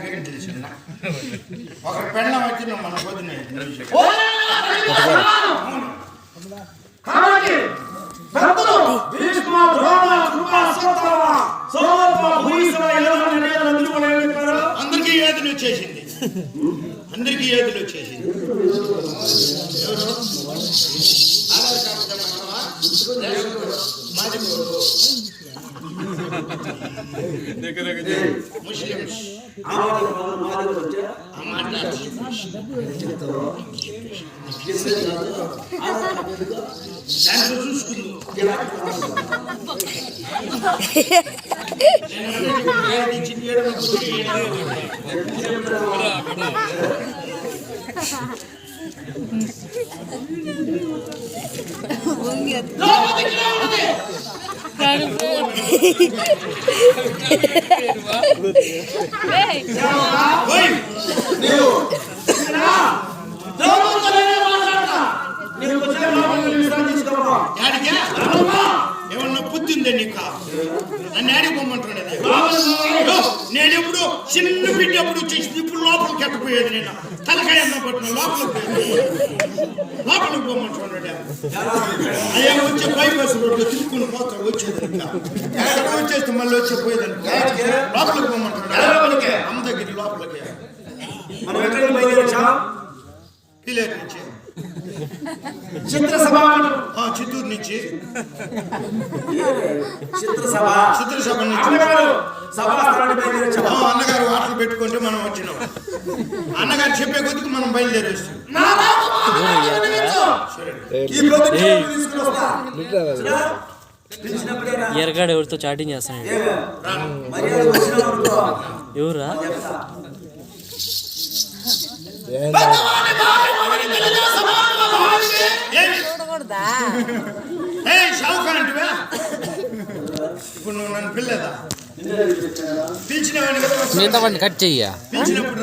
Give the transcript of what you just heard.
నాకేం తెలిసిన ఒక పెళ్ళం వచ్చిన మన పొద్దున అందరికీ ఏదులు వచ్చేసింది అందరికీ ఏదులు వచ్చేసింది ముస్లిమ్స్ ఏమన్నా బుద్ధిందే నీకు నన్ను ఆడికి పొమ్మంటున్నాడు నేను ఎప్పుడు చిన్న బిడ్డ ఎప్పుడు వచ్చేసి ఇప్పుడు లోపలికి ఎట్టపోయేది నేను తలకాయ పట్టిన లోపలికి పొమ్మంటున్నాడు అయ్యా వచ్చే బైపాస్ రోడ్లో తిరుక్కుని పోతాడు వచ్చేది వచ్చేస్తే మళ్ళీ వచ్చేపోయేది లోపలికి పొమ్మంటున్నాడు అమ్మ దగ్గర లోపలికి పిల్లర్ నుంచి చిత్తూరు నుంచి చిత్రసభ నుంచి అన్నగారు వాటలు పెట్టుకుంటే మనం వచ్చినాం అన్నగారు చెప్పే కొద్దికి మనం బయలుదేరేస్తాం ఎరగాడు ఎవరితో చాటింగ్ చేస్తున్నాడు ఎవరా ఇప్పుడు నువ్వు నన్ను పిల్లదా పిలిచిన మిగతా వాడిని కట్ చెయ్యా పిలిచినప్పుడు